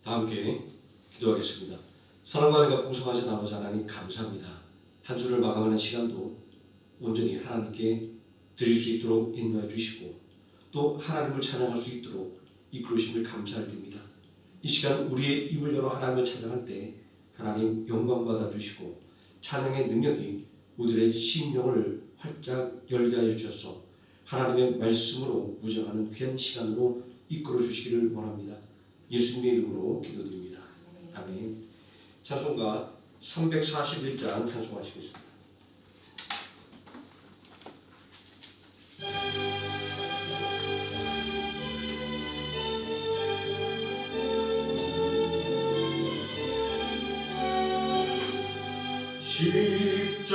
다 함께 기도하겠습니다. 사랑과 은혜가 풍성하신 아버지 하나님 감사합니다. 한 주를 마감하는 시간도 온전히 하나님께 드릴 수 있도록 인도해 주시고 또 하나님을 찬양할 수 있도록 이끌으심을 감사를 드립니다. 이 시간 우리의 입을 열어 하나님을 찬양할 때 하나님 영광 받아 주시고 찬양의 능력이 우리들의 심령을 활짝 열게 하여 주셔서 하나님의 말씀으로 무장하는 귀한 시간으로 이끌어 주시기를 원합니다. 예수님의 이름으로 기도드립니다. 아멘. 찬송가 341장 찬송하시겠습니다.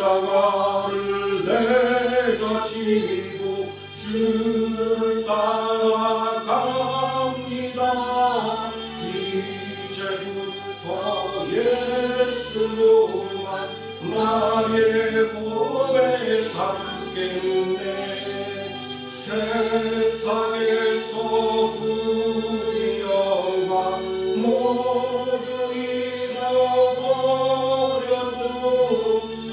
십자가를 내가 지고 주를 따라갑니다. 이제부터 예수로만 나의 몸에 삼겠네. 세상에서 부귀영화 모두 잃어버려도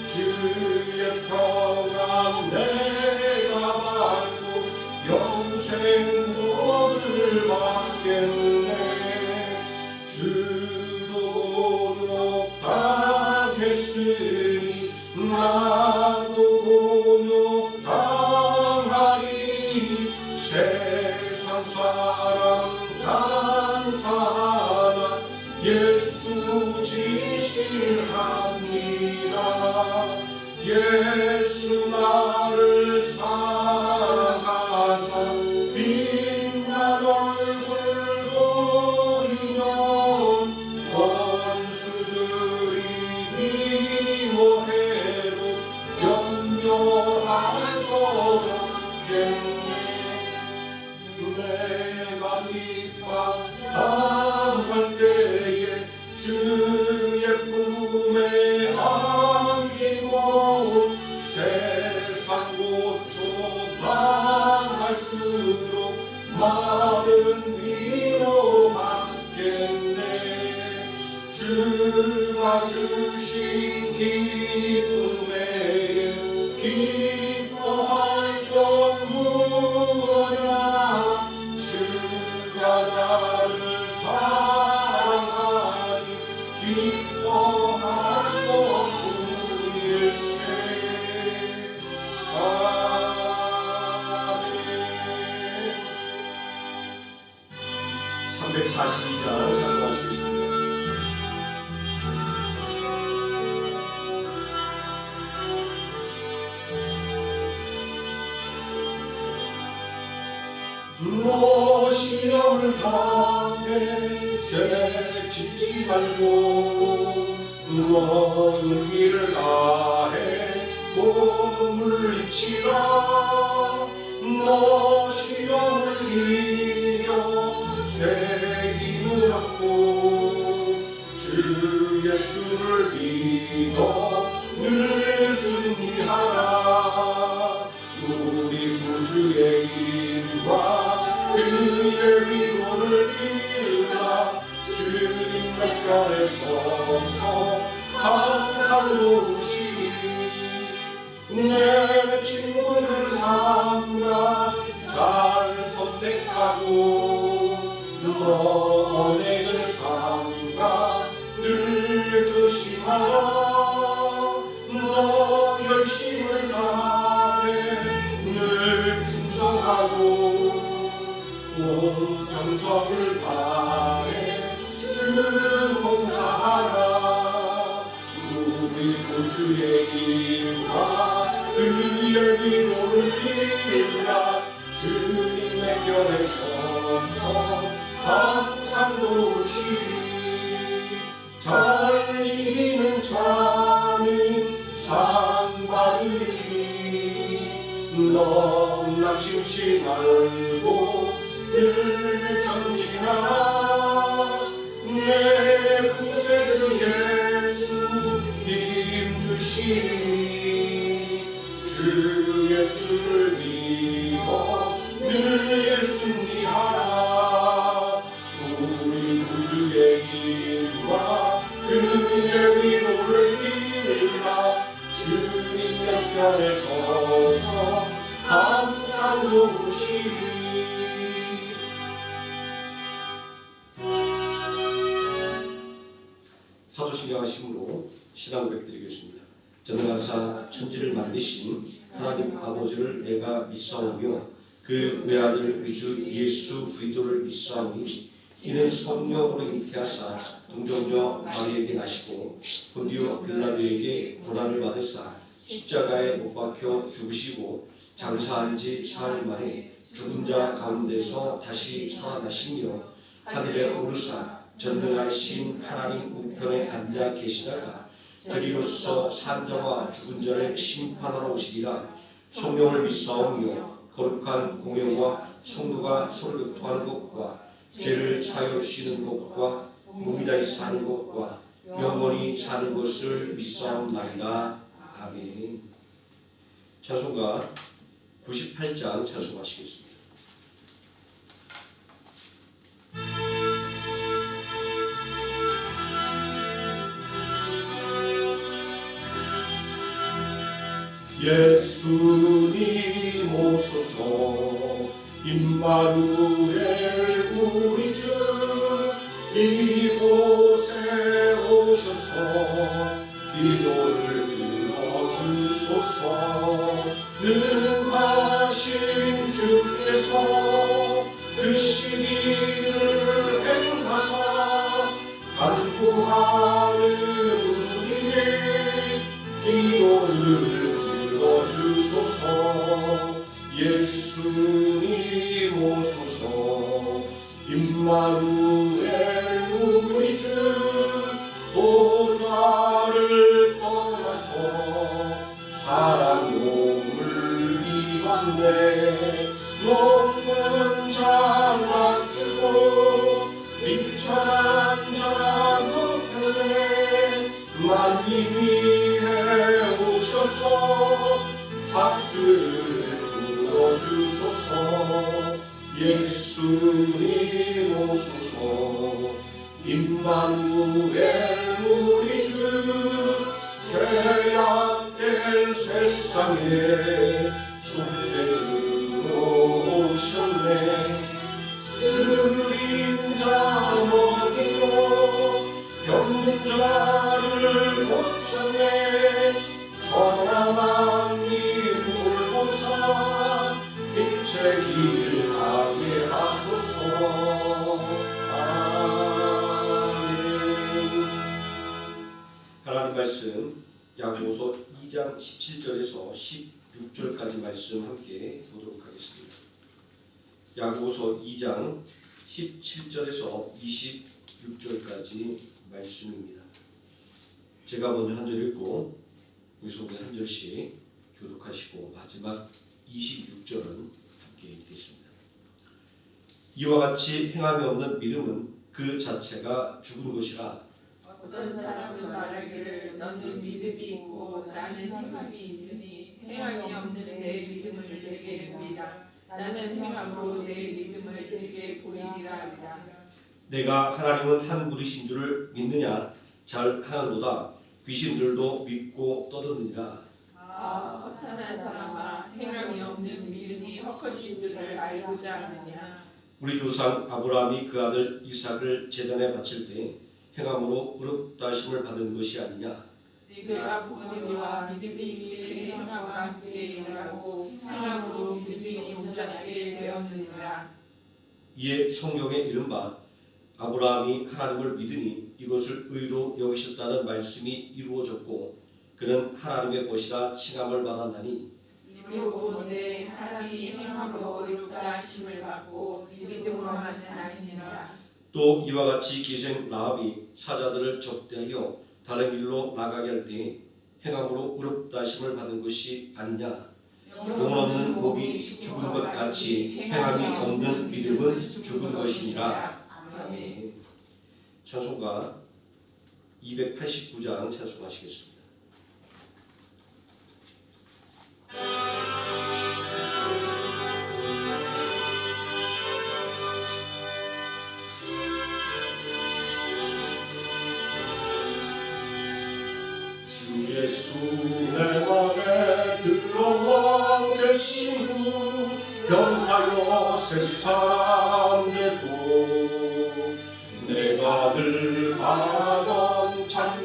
주의 평안 내가 받고 영생 복을 받겠네. 주도 곤욕당했으니 나도 곤욕당하리. 세상 사람 간사하나 예수 지시합니다. 예수 나를 사랑하사 빛난 얼굴 보이면 원수들이 미워해도 염려할 것 없겠네. 내가 핍박당할 때에 주의 품에 안기고 세상 고초 당할수록 마른 위로 받겠네. 주가 주신 기쁨에 기뻐할 것 무엇이냐. 주가 나를 사랑하니 기뻐할 것뿐일세. 아멘. 342장 찬송하시겠습니다. 너 시험을 당해 죄짓지 말고 너 용기를 다해 꿈을 이치라. 너 시험을 이겨 새 힘을 얻고 주 예수를 믿어 늘 승리하라. 우리 구주의 힘과 그의 위로를 빌라. 주님 편에 서서 항상 노우시니 내 친구를 삼가 잘 선택하고 너 언행을 삼가 늘 조심하라. 너 열심을 다해 늘 충성하고 온 정성을 다해 주를 봉사하라. 우리 구주의 힘과 그의 위로를 빌라. 주님의 편에 서서 항상 도우시리. 잘 이기는 자는 상 받으리니 너 낙심치 말고 늘 전진하라. 내 구세주 예수 힘 주시니 주 예수를 믿어 늘 승리하라. 우리 구주의 사도신경하심으로 신앙 고백드리겠습니다. 전능하사 천지를 만드신 하나님 아버지를 내가 믿사오며 그 외아들 위주 예수 그리스도를 믿사오니 이는 성령으로 잉태하사 동정녀 마리에게 나시고 본디오 빌라도에게 고난을 받으사 십자가에 못 박혀 죽으시고 장사한 지 사흘 만에 죽은 자 가운데서 다시 살아나시며 하늘에 오르사 전능하신 하나님 우편에 앉아 계시다가 저리로서 산자와 죽은 자를 심판하러 오시리라. 성령을 믿사오며 거룩한 공예와 성도가 서로 교통하는 것과 죄를 사여 주시는 것과 몸이 다시 사는 것과 영원히 사는 것을 믿사옵나이다. 아멘. 찬송가 98장 찬송하시겠습니다. 예수님 오소서 임마누엘 우리 주 이곳에 오셔서 기도를 들어주소서. 능하신 주께서 그 시기를 행하사 간구하는 우리의 기도를 들어주소서. 예수님 오소서 임마누엘 우리 주 보좌를 떠나서 사랑 몸을 입었네. 높은 자 낮추고 비천한 자 높여내. 만민 위에 오셔서 사슬을 풀어주소서. 예수님 오소서 임마누엘 우리 주 죄악된 세상에 속죄주로 오셨네. 줄인 자 먹이고 병든 자를 고쳤네. 천하만민 돌보사 빛의 길 가게 하소서. 아멘. 하나님 말씀 야고보서 2장 17절에서 16절까지 말씀 함께 보도록 하겠습니다. 야고보서 2장 17절에서 26절까지 말씀입니다. 제가 먼저 한 절 읽고 여기서 우리 한 절씩 교독하시고 마지막 26절은 함께 읽겠습니다. 이와 같이 행함이 없는 믿음은 그 자체가 죽은 것이라. 어떤 사람은 말하기를 너는 믿음이 있고 나는 행함이 있으니 행함이 없는 내 믿음을 내게 보이라. 나는 행함으로 내 믿음을 내게 보이리라 하리라. 내가 하나님은 한 분이신 줄을 믿느냐? 잘 하는도다. 귀신들도 믿고 떠드느니라. 허탄한 사람아, 행함이 없는 믿음이 헛것인 줄을 알고자 하느냐. 우리 조상 아브라함이 그 아들 이삭을 제단에 바칠 때 행함으로 의롭다 하심을 받은 것이 아니냐. 네가 부모님과 믿음이 행함과 함께 일하고 행함으로 믿음이 온전하게 되었느니라. 이에 성경에 이른바 아브라함이 하나님을 믿으니 이것을 의로 여기셨다는 말씀이 이루어졌고 그는 하나님의 것이라 칭함을 받았나니. 이로 보되 사람이 행함으로 의롭다 하심을 받고 믿음으로 하는 아니니라. 또 이와 같이 기생 라합이 사자들을 접대하여 다른 길로 나가게 할 때 행함으로 의롭다 하심을 받은 것이 아니냐. 영혼 없는 몸이 죽은 것 같이 행함이 없는 믿음은 죽은 것이니라. 아멘. 찬송가 289장 찬송하시겠습니다. 주 예수 내 맘에 들어와 계신 후 변하여 새 사람 되고 내가 늘 바라던 참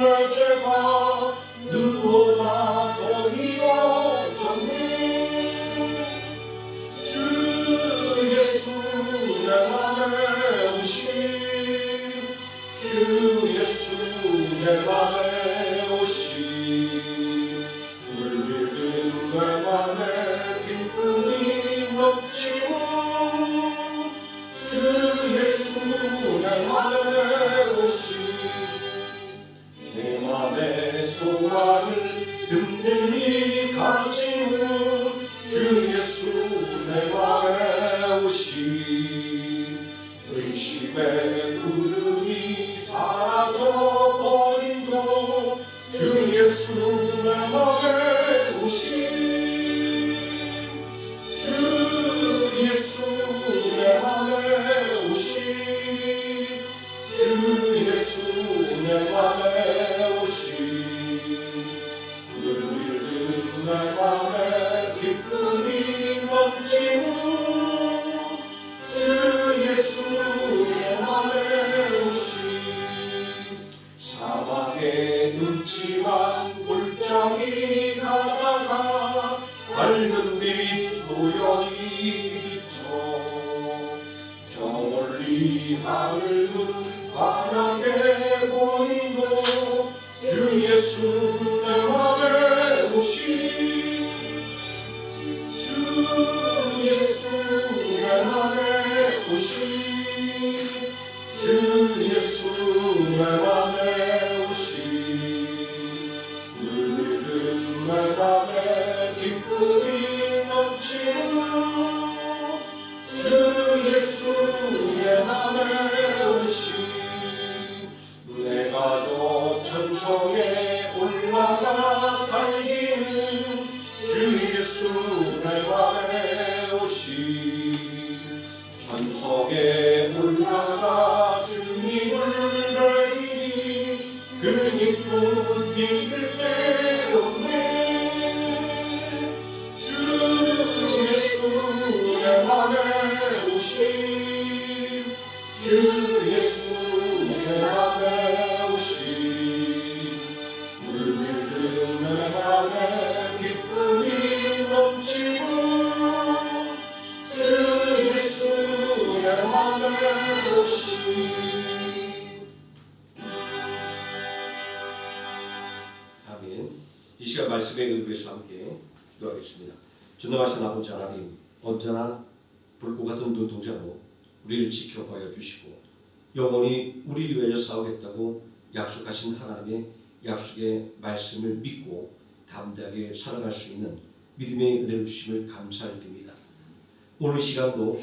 내 죄가 눈보다 더 이어졌네. 주 예수 내 맘에 오신, 주 예수 내 맘에 오신, 물밀든 내 맘에 기쁨이 넘치고, 주 예수 내 맘에 오신, 내 맘의 소망을 든든히 가지는 주 예수 내 맘에 오신, 의심의 구름이 사라져버린도 주 예수 내 맘에 오신, 주 예수 내 맘에 오신, 주 예수 내 맘에 오신, 물밀든 내 맘에 기쁨이 넘치는 주 예수 내 맘에 오신, 사망의 음침한 골짜기 가다가 밝은 빛 우연히 비쳐, 저 멀리 하늘은 환하게 보이고 주 예수 내 맘에 오신, 주 예수 내 맘에 오신, 주 예수 내 맘에 오신, 물밀든 내 맘에 기쁨이 넘치는 주 예수 내 맘에 오신, 내가 저 천성에 올라가 살기는 주 예수 내 맘에 오신, 천성에 올라가 주님을 뵈니 그 기쁨 믿을 데 없네. 주 예수 내 맘에 오신, 주 예수 내 맘에 오신, 물밀든 내 맘에 기쁨이 넘치고 주 예수 내 맘에 오신. 아멘. 이 시간 말씀의 의도에서 함께 기도하겠습니다. 전능하신 아버지 하나님, 언제나 불꽃 같은 눈동자로 우리를 지켜봐야 주시고 영원히 우리를 위하여 싸우겠다고 약속하신 하나님의 약속의 말씀을 믿고 담대하게 살아갈 수 있는 믿음의 은혜를 주심을 감사드립니다. 오늘 시간도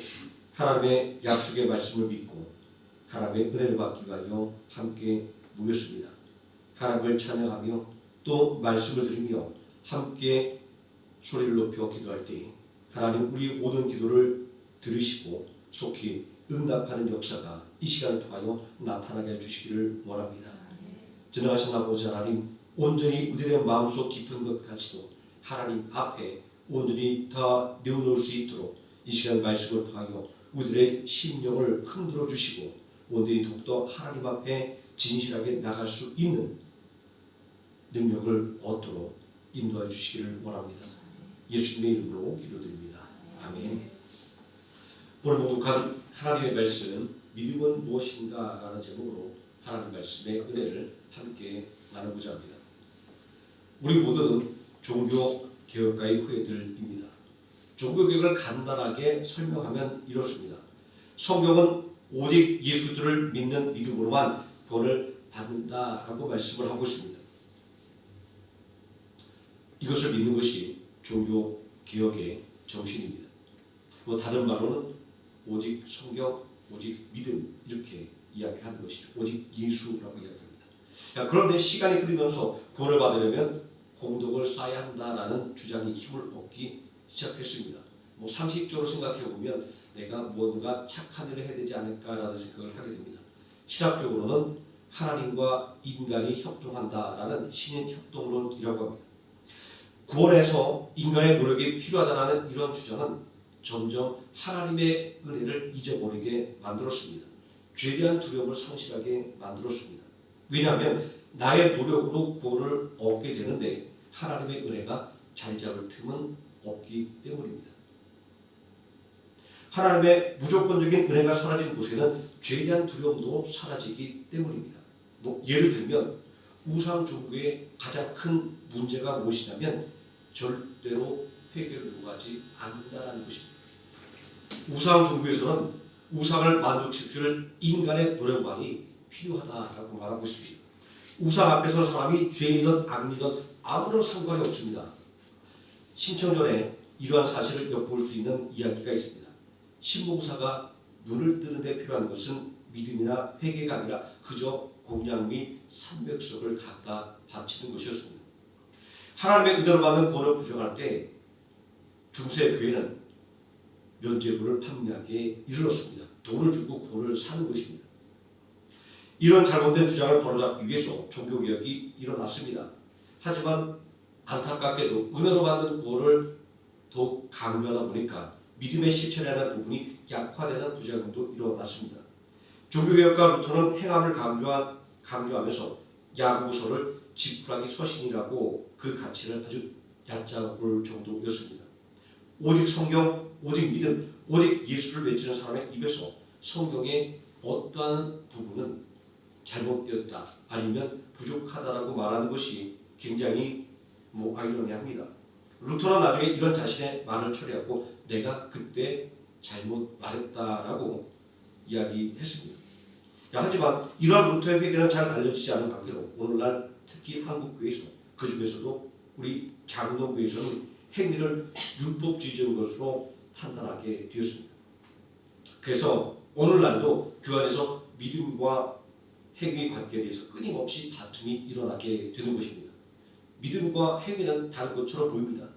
하나님의 약속의 말씀을 믿고 하나님의 은혜를 받기 위하여 함께 모였습니다. 하나님을 찬양하며 또 말씀을 들으며 함께 소리를 높여 기도할 때 하나님 우리 모든 기도를 들으시고 속히 응답하는 역사가 이 시간을 통하여 나타나게 해주시기를 원합니다. 전능하신 아버지 하나님, 온전히 우리의 마음속 깊은 것까지도 하나님 앞에 온전히 다 내어놓을 수 있도록 이 시간 말씀을 통하여 우리들의 심령을 흔들어 주시고 온전히 더욱더 하나님 앞에 진실하게 나갈 수 있는 능력을 얻도록 인도해 주시기를 원합니다. 예수님의 이름으로 기도드립니다. 아멘. 오늘 목독한 하나님의 말씀, 믿음은 무엇인가? 라는 제목으로 하나님 말씀의 은혜를 함께 나누고자 합니다. 우리 모두는 종교개혁가의 후예들입니다. 종교개혁을 간단하게 설명하면 이렇습니다. 성경은 오직 예수 그리스도를 믿는 믿음으로만 구원을 받는다라고 말씀을 하고 있습니다. 이것을 믿는 것이 종교개혁의 정신입니다. 다른 말로는 오직 성경, 오직 믿음 이렇게 이야기하는 것이죠. 오직 예수라고 이야기합니다. 그런데 시간이 흐르면서 구원을 받으려면 공덕을 쌓아야 한다라는 주장이 힘을 얻기 시작했습니다. 상식적으로 생각해 보면 내가 무언가 착한 일을 해야 되지 않을까라는 생각을 하게 됩니다. 신학적으로는 하나님과 인간이 협동한다라는 신인 협동론이라고 합니다. 구원에서 인간의 노력이 필요하다는 이런 주장은 점점 하나님의 은혜를 잊어버리게 만들었습니다. 죄에 대한 두려움을 상실하게 만들었습니다. 왜냐하면 나의 노력으로 구원을 얻게 되는데 하나님의 은혜가 자리 잡을 틈은 없기 때문입니다. 하나님의 무조건적인 은혜가 사라진 곳에는 죄에 대한 두려움도 사라지기 때문입니다. 예를 들면 우상 종교의 가장 큰 문제가 무엇이냐면 절대로 회개를 요구하지 않는다는 것입니다. 우상 종교에서는 우상을 만족시킬 인간의 노력만이 필요하다라고 말하고 있습니다. 우상 앞에서 사람이 죄인이든 악인이든 아무런 상관이 없습니다. 신청 전에 이러한 사실을 엿볼 수 있는 이야기가 있습니다. 신봉사가 눈을 뜨는 데 필요한 것은 믿음이나 회개가 아니라 그저 공양 및 삼백석을 갖다 바치는 것이었습니다. 하나님의 은혜로 받는 구원을 부정할 때 중세 교회는 면죄부를 판매하기에 이르렀습니다. 돈을 주고 구원을 사는 것입니다. 이런 잘못된 주장을 바로잡기 위해서 종교개혁이 일어났습니다. 하지만 안타깝게도 은혜로 받는 구원을 더욱 강조하다 보니까 믿음의 실천이라는 부분이 약화되는 부작용도 일어났습니다. 종교개혁가 루터는 행함을 강조하면서 야고보서를 지푸라기 서신이라고 그 가치를 아주 얕잡을 정도였습니다. 오직 성경, 오직 믿음, 오직 예수를 외치는 사람의 입에서 성경의 어떠한 부분은 잘못되었다 아니면 부족하다라고 말하는 것이 굉장히 아이러니합니다. 루터는 나중에 이런 자신의 말을 처리하고 내가 그때 잘못 말했다라고 이야기했습니다. 하지만 이러한 루터의 회개는 잘 알려지지 않은 관계로 오늘날 특히 한국교회에서 그 중에서도 우리 장로교회에서는 행위를 율법주의적인 것으로 판단하게 되었습니다. 그래서 오늘날도 교회 안에서 믿음과 행위 관계에 대해서 끊임없이 다툼이 일어나게 되는 것입니다. 믿음과 행위는 다른 것처럼 보입니다.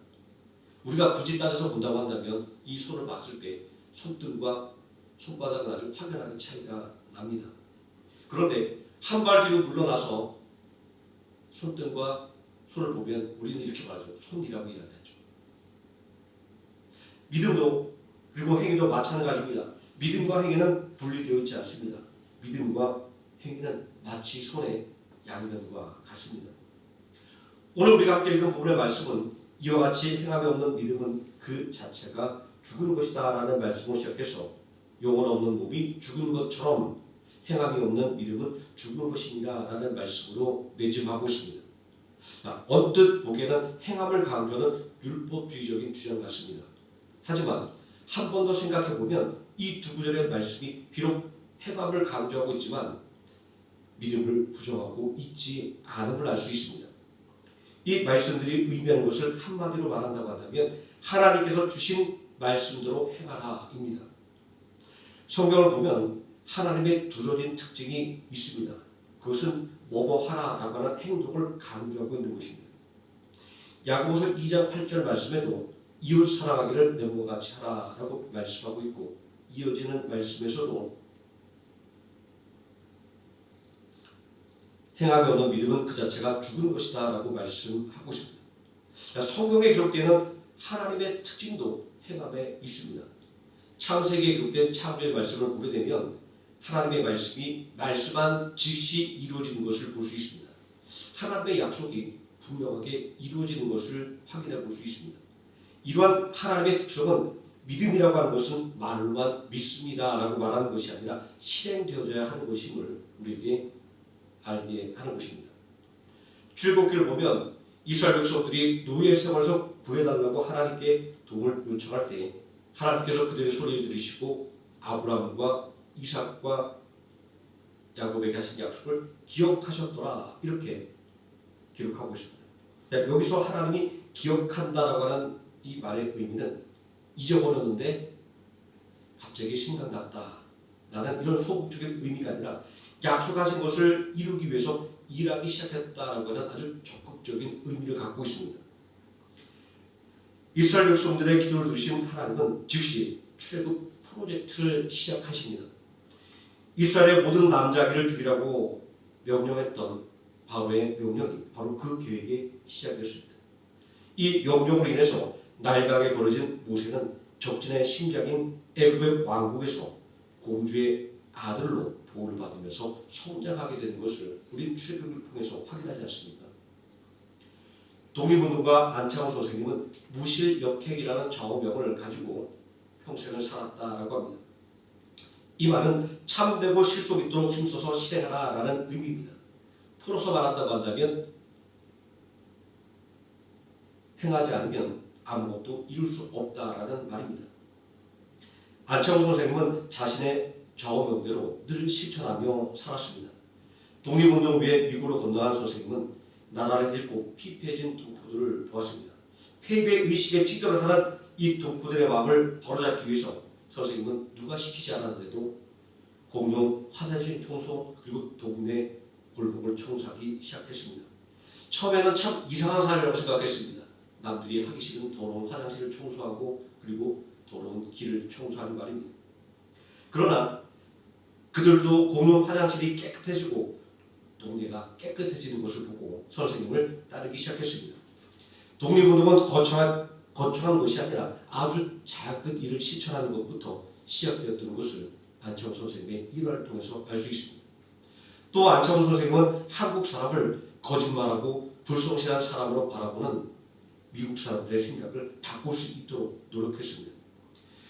우리가 굳이 따져서 본다고 한다면 이 손을 봤을 때 손등과 손바닥은 아주 확연하게 차이가 납니다. 그런데 한 발 뒤로 물러나서 손등과 손을 보면 우리는 이렇게 말하죠. 손이라고 이야기하죠. 믿음도 그리고 행위도 마찬가지입니다. 믿음과 행위는 분리되어 있지 않습니다. 믿음과 행위는 마치 손의 양면과 같습니다. 오늘 우리가 함께 읽은 부분의 말씀은 이와 같이 행함이 없는 믿음은 그 자체가 죽은 것이다 라는 말씀으로 시작해서 영혼 없는 몸이 죽은 것처럼 행함이 없는 믿음은 죽은 것이니라 라는 말씀으로 매짐하고 있습니다. 언뜻 보기에는 행함을 강조하는 율법주의적인 주장 같습니다. 하지만 한 번 더 생각해 보면 이 두 구절의 말씀이 비록 행함을 강조하고 있지만 믿음을 부정하고 있지 않음을 알 수 있습니다. 이 말씀들이 의미하는 것을 한마디로 말한다고 한다면 하나님께서 주신 말씀대로 행하라입니다. 성경을 보면 하나님의 두려진 특징이 있습니다. 그것은 뭐뭐 하라라고 하는 행동을 강조하고 있는 것입니다. 야고보서 2장 8절 말씀에도 이웃 사랑하기를 내 몸과 같이 하라라고 말씀하고 있고 이어지는 말씀에서도 행함이 없는 믿음은 그 자체가 죽은 것이다 라고 말씀하고 있습니다. 성경에 기록되는 하나님의 특징도 행함에 있습니다. 창세기에 기록된 창조의 말씀을 보게 되면 하나님의 말씀이 말씀한 즉시 이루어지는 것을 볼 수 있습니다. 하나님의 약속이 분명하게 이루어지는 것을 확인해 볼 수 있습니다. 이러한 하나님의 특성은 믿음이라고 하는 것은 말로만 믿습니다 라고 말하는 것이 아니라 실행되어져야 하는 것임을 우리에게 알게 하는 것입니다. 출애굽기를 보면 이스라엘 백성들이 노예 생활에서 구해달라고 하나님께 도움을 요청할 때 하나님께서 그들의 소리를 들으시고 아브라함과 이삭과 야곱에게 하신 약속을 기억하셨더라 이렇게 기록하고 있습니다. 여기서 하나님이 기억한다라고 하는 이 말의 의미는 잊어버렸는데 갑자기 생각났다 라는 이런 소극적인 의미가 아니라 약속하신 것을 이루기 위해서 일하기 시작했다라고 하는 아주 적극적인 의미를 갖고 있습니다. 이스라엘 백성들의 기도를 들으신 하나님은 즉시 출애굽 프로젝트를 시작하십니다. 이스라엘의 모든 남자아기를 죽이라고 명령했던 바로의 명령이 바로 그 계획의 시작이었습니다. 이 명령으로 인해서 나일강에 벌어진 모세는 적진의 심장인 애굽의 왕국에서 공주의 아들로 보호를 받으면서 성장하게 되는 것을 우리 출애굽을 통해서 확인하지 않습니까? 독립운동가 안창호 선생님은 무실역행이라는 좌우명을 가지고 평생을 살았다라고 합니다. 이 말은 참되고 실속 있도록 힘써서 실행하라라는 의미입니다. 풀어서 말한다고 한다면 행하지 않으면 아무것도 이룰 수 없다라는 말입니다. 안창호 선생님은 자신의 좌우명대로 늘 실천하며 살았습니다. 독립운동 위에 미국으로 건너간 선생님은 나라를 잃고 피폐해진 동포들을 보았습니다. 패배 의식에 찌들어 사는 이 동포들의 마음을 바로잡기 위해서 선생님은 누가 시키지 않았는데도 공용 화장실 청소 그리고 동네 골목을 청소하기 시작했습니다. 처음에는 참 이상한 사람이라고 생각했습니다. 남들이 하기 싫은 더러운 화장실을 청소하고 그리고 더러운 길을 청소하는 말입니다. 그러나 그들도 공용 화장실이 깨끗해지고 동네가 깨끗해지는 것을 보고 선생님을 따르기 시작했습니다. 독립운동은 거창한 것이 아니라 아주 작은 일을 실천하는 것부터 시작되었던 것을 안창호 선생님의 일화를 통해서 알 수 있습니다. 또 안창호 선생님은 한국 사람을 거짓말하고 불성실한 사람으로 바라보는 미국 사람들의 생각을 바꿀 수 있도록 노력했습니다.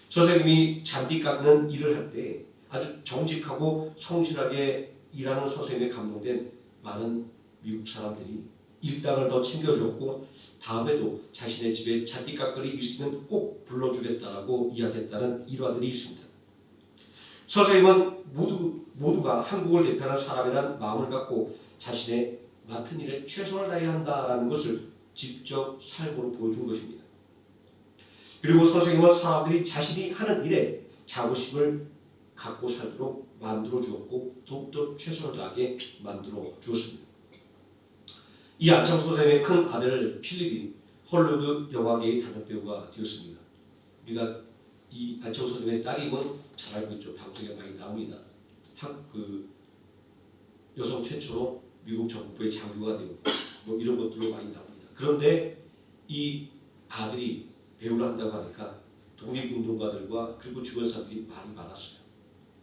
선생님이 잔디 깎는 일을 할 때 아주 정직하고 성실하게 일하는 선생님에 감동된 많은 미국 사람들이 일당을 더 챙겨줬고 다음에도 자신의 집에 잔디 깎을 일이 있으면 꼭 불러주겠다라고 이야기했다는 일화들이 있습니다. 선생님은 모두가 한국을 대표하는 사람이라는 마음을 갖고 자신의 맡은 일에 최선을 다해야 한다라는 것을 직접 삶으로 보여준 것입니다. 그리고 선생님은 사람들이 자신이 하는 일에 자부심을 갖고 살도록 만들어 주었고 더욱더 최선을 다하게 만들어 주었습니다. 이 안창호 선생님의 큰 아들 필립이 헐리우드 영화계의 단역 배우가 되었습니다. 우리가 이 안창호 선생님의 딸임은 잘 알고 있죠. 방송에 많이 나옵니다. 여성 최초로 미국 정부의 장교가 되고 뭐 이런 것들로 많이 나옵니다. 그런데 이 아들이 배우를 한다고 하니까 독립운동가들과 그리고 주변 사람들이 많이 많았어요.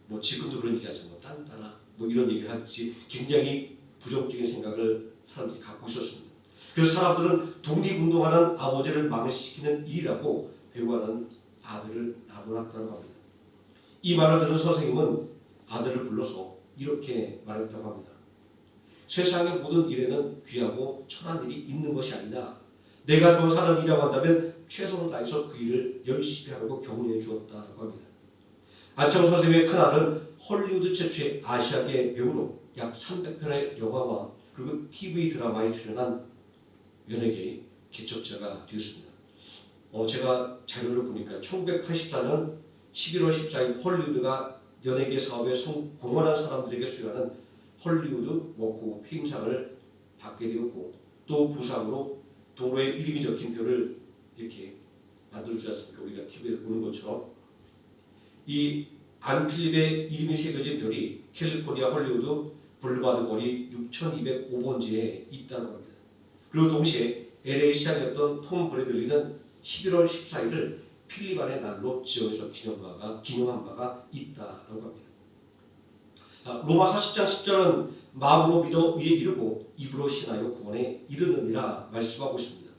뭐 지금도 그런 얘기하죠. 뭐 딴따라 뭐 이런 얘기를 하듯이 굉장히 부정적인 생각을 사람들이 갖고 있었습니다. 그래서 사람들은 독립운동하는 아버지를 망신시키는 일이라고 배우하는 아들을 나무랐다고 합니다. 이 말을 들은 선생님은 아들을 불러서 이렇게 말했다고 합니다. 세상의 모든 일에는 귀하고 천한 일이 있는 것이 아니다. 내가 주어 사는 일이라고 한다면 최선을 다해서 그 일을 열심히 하라고 격려해 주었다고 합니다. 안창호 선생님의 큰아들은 헐리우드 최초의 아시아계 배우로 약 300편의 영화와 그리고 TV 드라마에 출연한 연예계의 개척자가 되었습니다. 제가 자료를 보니까 1984년 11월 14일 헐리우드가 연예계 사업에 성공헌한 사람들에게 수여하는 헐리우드 워크 페임상을 받게 되었고 또 부상으로 도로에 이름이 적힌 표를 이렇게 만들어주지 않습니까? 우리가 TV에 보는 것처럼 이 안 필립의 이름이 새겨진 별이 캘리포니아 헐리우드 블루바드 거리 6205번지에 있다고 합니다. 그리고 동시에 LA 시장이었던 톰 브래들리는 11월 14일을 필립 안의 날로 지정해서 기념한 바가 있다고 합니다. 로마서 10장 10절은 마음으로 믿어 의에 이르고 입으로 신하여 구원에 이르느니라 말씀하고 있습니다.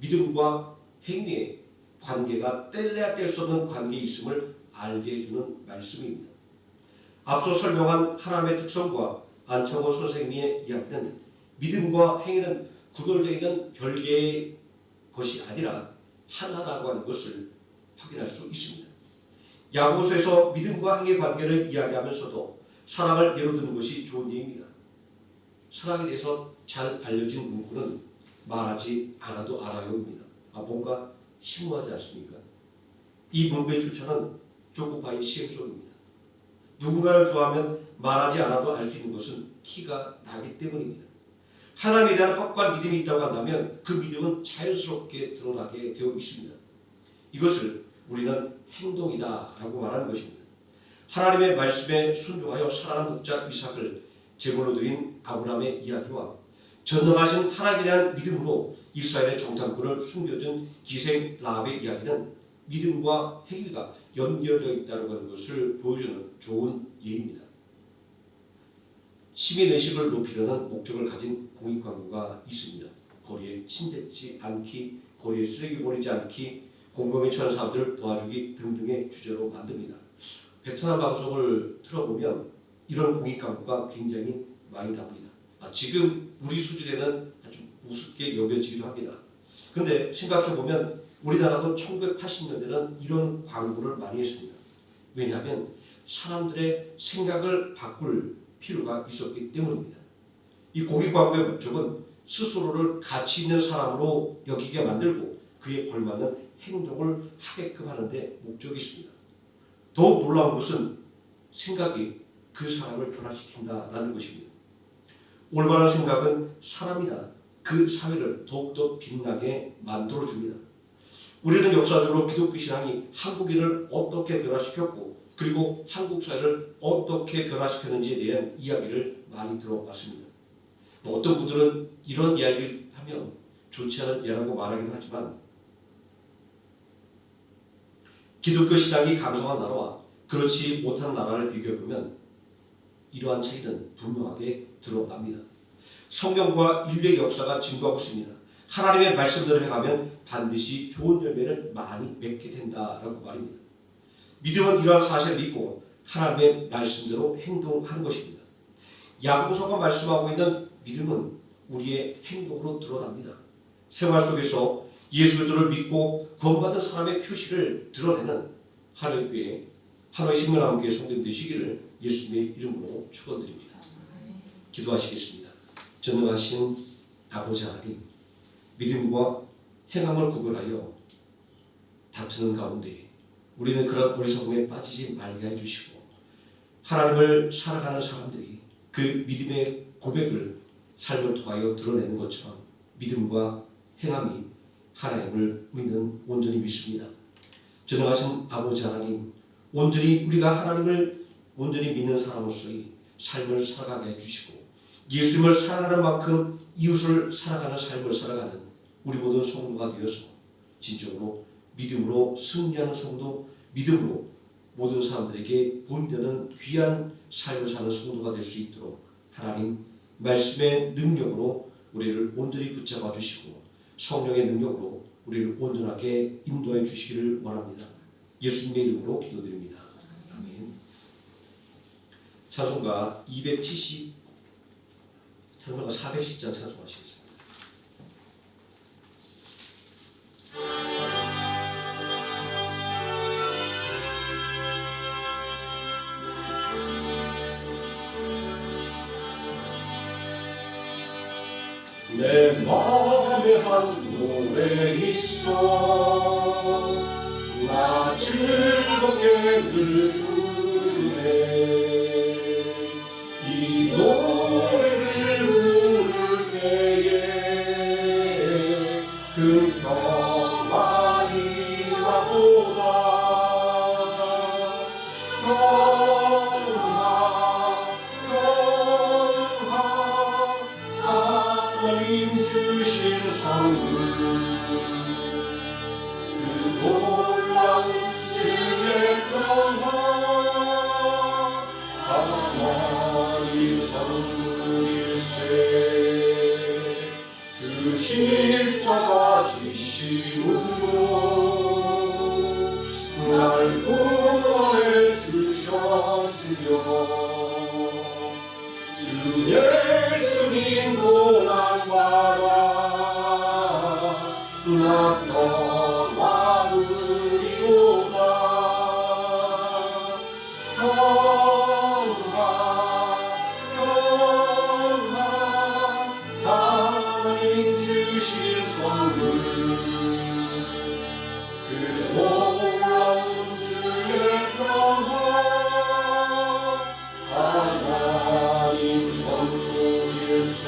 믿음과 행위의 관계가 뗄래야 뗄 수 없는 관계에 있음을 알게 해주는 말씀입니다. 앞서 설명한 하나님의 특성과 안창호 선생님의 이야기는 믿음과 행위는 구별되어 있는 별개의 것이 아니라 하나라고 하는 것을 확인할 수 있습니다. 야고보서에서 믿음과 행위의 관계를 이야기하면서도 사랑을 예로 드는 것이 좋은 예입니다. 사랑에 대해서 잘 알려진 문구는 말하지 않아도 알아요입니다. 뭔가 심오하지 않습니까? 이 문구의 출처는 조코파이 시행송입니다. 누군가를 좋아하면 말하지 않아도 알 수 있는 것은 티가 나기 때문입니다. 하나님에 대한 확고한 믿음이 있다고 한다면 그 믿음은 자연스럽게 드러나게 되어 있습니다. 이것을 우리는 행동이다라고 말하는 것입니다. 하나님의 말씀에 순종하여 사랑하는 목자 이삭을 제물로 드린 아브라함의 이야기와 전능하신 하나님에 대한 믿음으로 이스라엘의 정탐꾼을 숨겨준 기생 라합의 이야기는 믿음과 행위가 연결되어 있다는 것을 보여주는 좋은 예입니다. 시민의식을 높이려는 목적을 가진 공익광고가 있습니다. 거리에 침뱉지 않기, 거리에 쓰레기 버리지 않기, 공공에 처한 사람들을 도와주기 등등의 주제로 만듭니다. 베트남 방송을 틀어보면 이런 공익광고가 굉장히 많이 나옵니다. 지금 우리 수준에는 아주 우습게 여겨지기도 합니다. 근데 생각해보면 우리나라도 1980년대는 이런 광고를 많이 했습니다. 왜냐하면 사람들의 생각을 바꿀 필요가 있었기 때문입니다. 이 공익광고의 목적은 스스로를 가치 있는 사람으로 여기게 만들고 그에 걸맞는 행동을 하게끔 하는 데 목적이 있습니다. 더욱 놀라운 것은 생각이 그 사람을 변화시킨다라는 것입니다. 올바른 생각은 사람이나 그 사회를 더욱더 빛나게 만들어줍니다. 우리는 역사적으로 기독교 신앙이 한국인을 어떻게 변화시켰고 그리고 한국 사회를 어떻게 변화시켰는지에 대한 이야기를 많이 들어봤습니다. 어떤 분들은 이런 이야기를 하면 좋지 않은 예라고 말하기도 하지만 기독교 신앙이 강성한 나라와 그렇지 못한 나라를 비교해보면 이러한 차이는 분명하게 드러납니다. 성경과 인류의 역사가 증거하고 있습니다. 하나님의 말씀대로 행하면 반드시 좋은 열매를 많이 맺게 된다라고 말입니다. 믿음은 이러한 사실을 믿고 하나님의 말씀대로 행동하는 것입니다. 야고보서가 말씀하고 있는 믿음은 우리의 행동으로 드러납니다. 생활 속에서 예수 그리스도를 믿고 구원받은 사람의 표시를 드러내는 하나님교회 하나의 생명나무교회 성도님 되시기를 예수님의 이름으로 축원드립니다. 기도하시겠습니다. 전능하신 아버지 하나님, 믿음과 행함을 구별하여 다투는 가운데 우리는 그런 어리석음에 빠지지 말게 해주시고 하나님을 살아가는 사람들이 그 믿음의 고백을 삶을 통하여 드러내는 것처럼 믿음과 행함이 하나님을 우리는 온전히 믿습니다. 전능하신 아버지 하나님, 온전히 우리가 하나님을 온전히 믿는 사람으로서의 삶을 살아가게 해주시고 예수님을 사랑하는 만큼 이웃을 사랑하는 삶을 살아가는 우리 모든 성도가 되어서 진정으로 믿음으로 승리하는 성도, 믿음으로 모든 사람들에게 보임되는 귀한 삶을 사는 성도가 될 수 있도록 하나님 말씀의 능력으로 우리를 온전히 붙잡아 주시고 성령의 능력으로 우리를 온전하게 인도해 주시기를 원합니다. 예수님의 이름으로 기도드립니다. 아멘. 찬송가 410장 찬송하시겠습니다. 내 마음에 한 노래 있어 나 즐겁게 늘 부르네 이 노래를 부를 때에 금덩아 이와보다 하나님 주신 선물 그 놀라운 주의 평화 하나님 선물일세 주 십자가 지심으로 날 구원해 주셨으며 주 예수님 고난받아 나 평안으리로다 하나님 주신 선물 그 놀라운 주의 평화 하나님 선물일세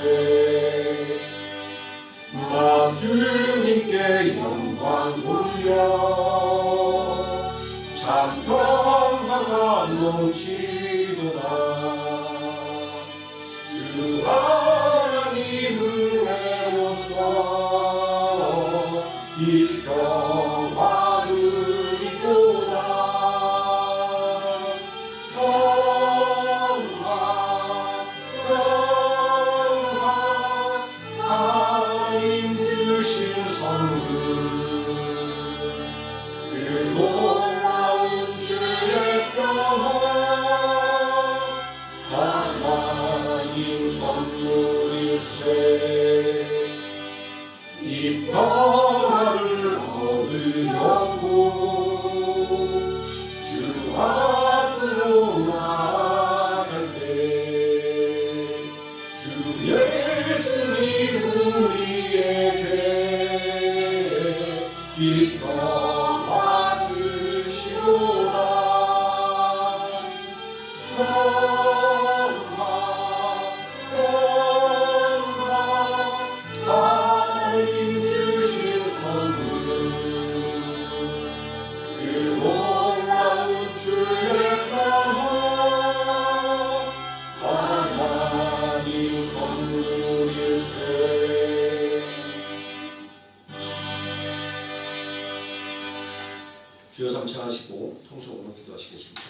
감상하시고 통성으로 기도하시겠습니다.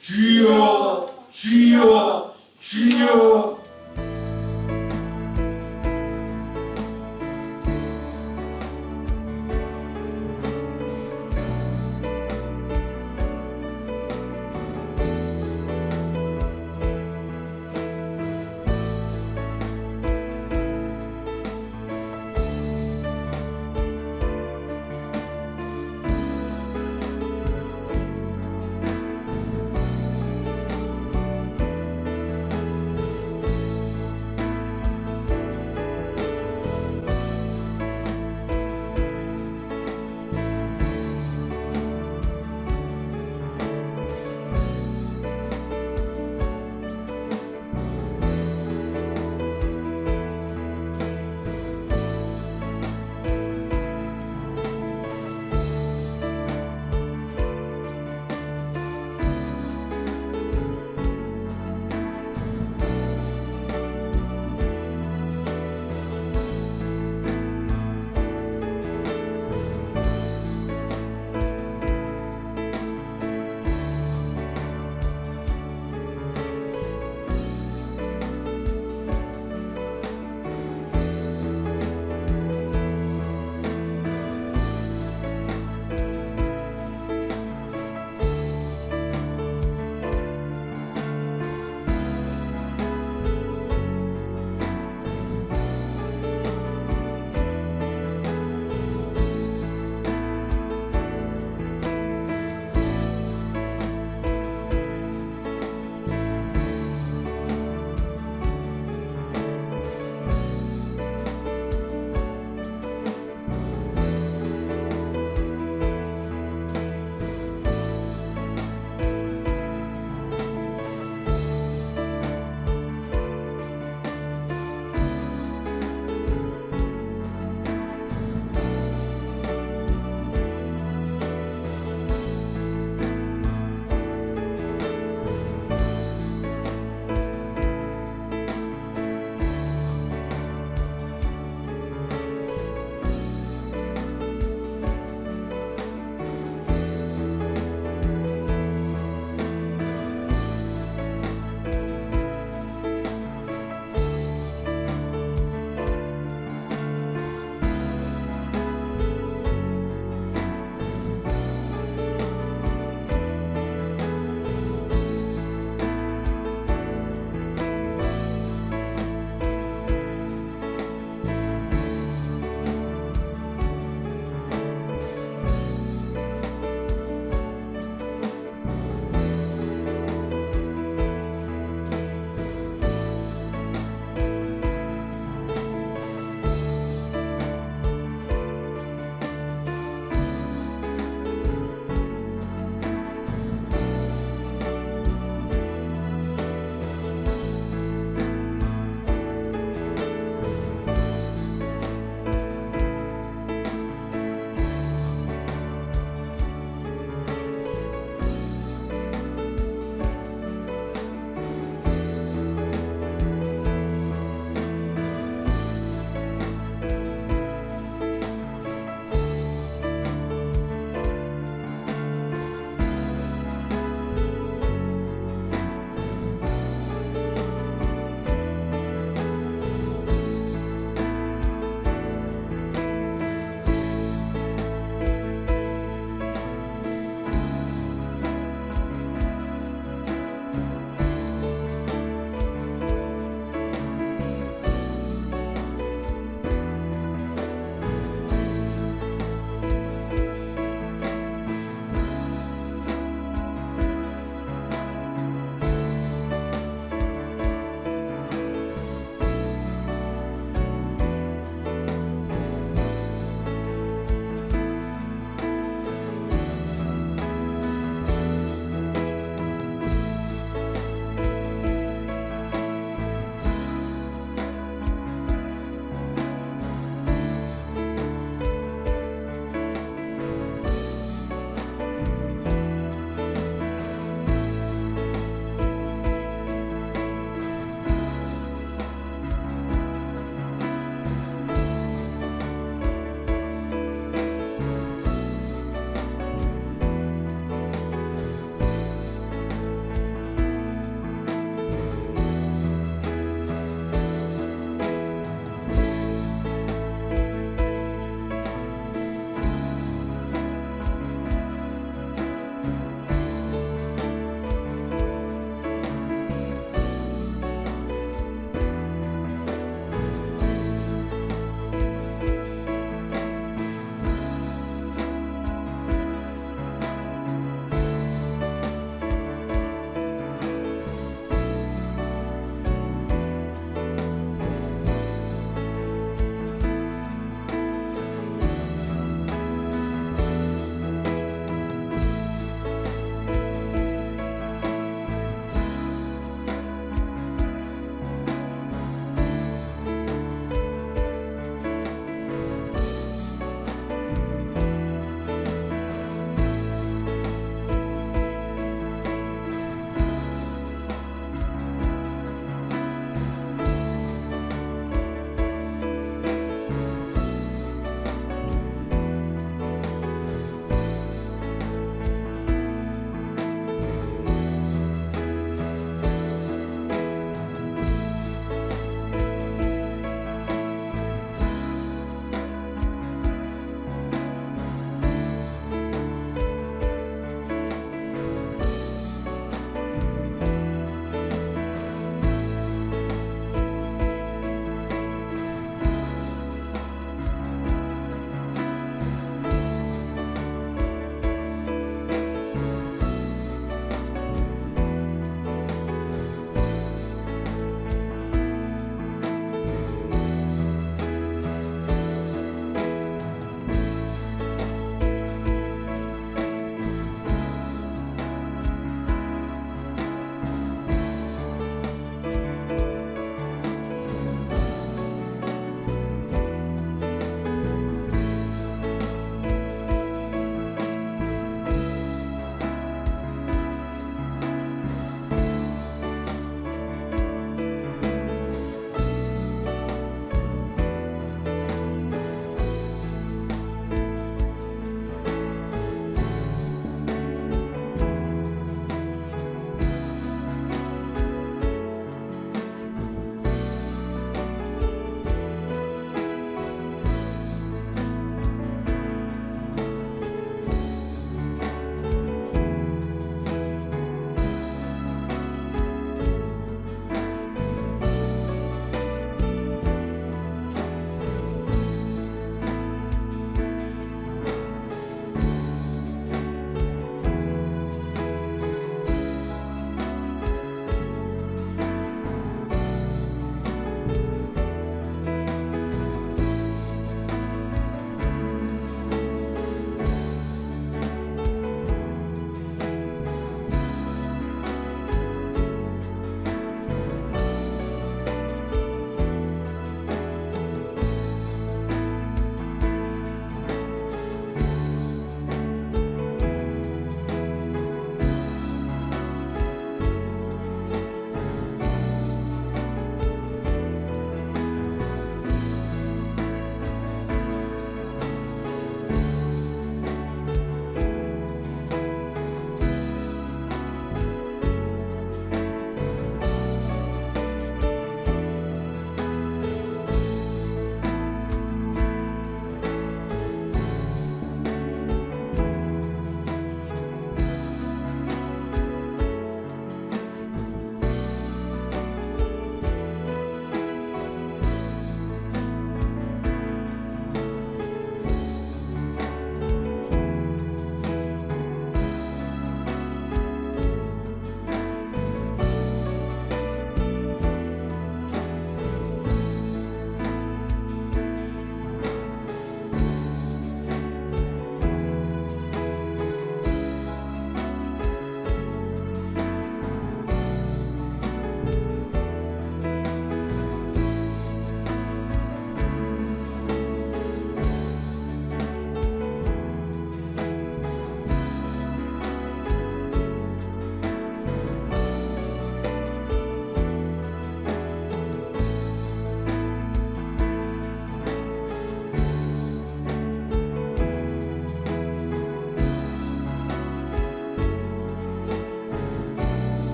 주여 주여 주여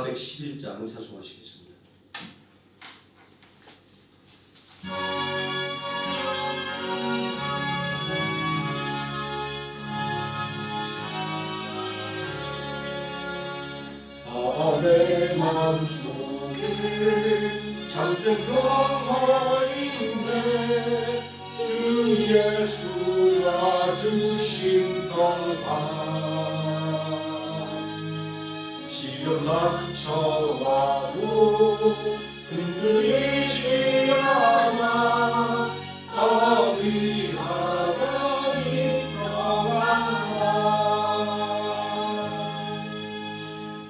411장 찬송하시겠습니다. 내 맘속에 잠든 평화인데 주 예수가 주신 평화 시험 닥쳐와도 흔들리지 않아 어디 하나님 평안하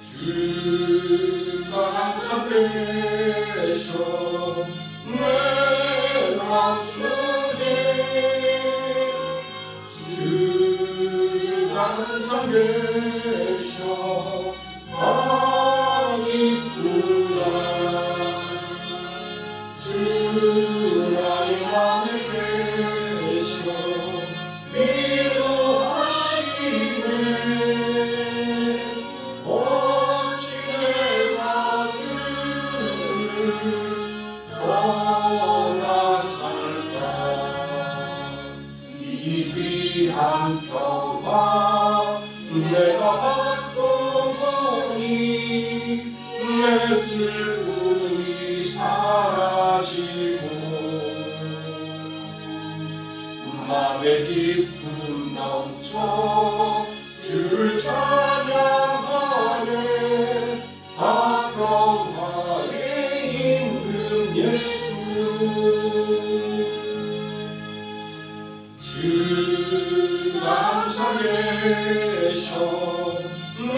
주가 항상 계셔 내 맘속에 주가 항상 계셔 기쁘라 주 나의 맘에 계셔 위로하시네 어찌 내가 주를 떠나 살까 이 귀한 평화 내가 받고 보니 내 슬픔이 사라지고 맘에 기쁨 넘쳐 주를 찬양하네 평화의 임금 예수 주가 항상 계셔 내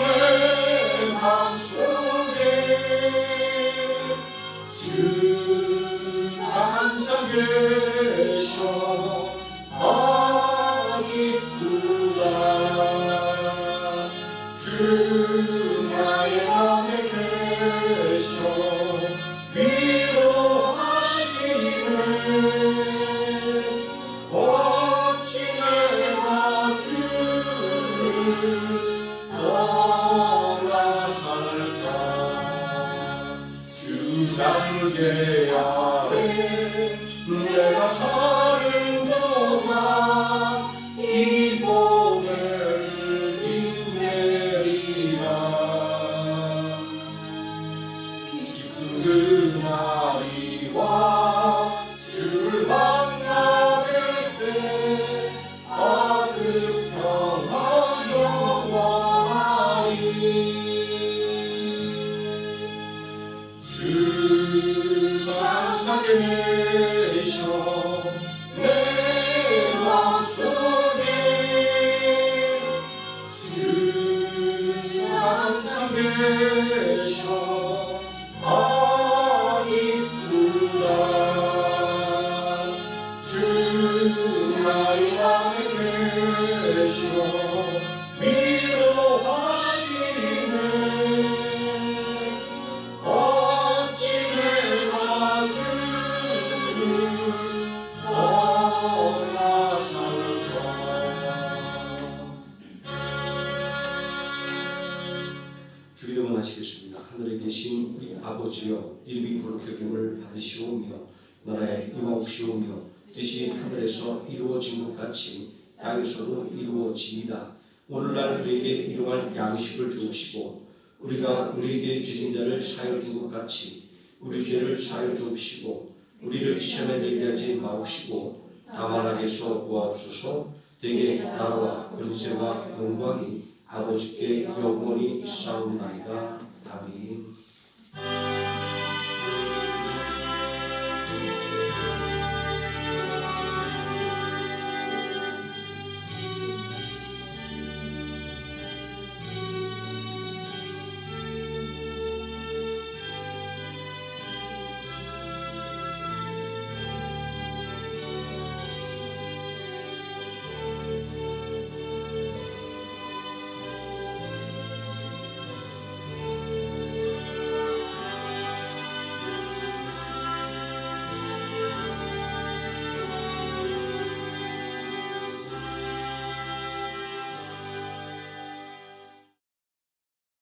맘속에 주가 항상 계셔 기쁘다 주 나의 맘에 계셔 위로하시네 어찌 내가 주를 떠나 살까 주 날개 아래 내가 사는 동안 이 봄을 빛내리라 기쁜 그날이 와 주를 만나 뵐때 그 평화 영원하리 주가 항상 계셔 내 맘속에 주가 항상 계셔 기쁘다 주 나의 맘에 계셔 위로하시네 어찌 내가 주를 떠나 살까 주 이름을 하시겠습니다. 하늘에 계신 우리 아버지여 이름이 거룩히 여김을 받으시오며 나라에 임하옵시오며 뜻이 하늘에서 이루어진 것 같이 땅에서도 이루어지이다. 오늘날 우리에게 일용할 양식을 주옵시고 우리가 우리에게 죄진 자를 사하여 준 것 같이 우리 죄를 사하여 주옵시고 우리를 시험에 들게 하지 마옵시고 다만 악에서 구하옵소서. 대개 나라와 권세와 영광이 아버지께 영원히 있사옵나이다. 아멘.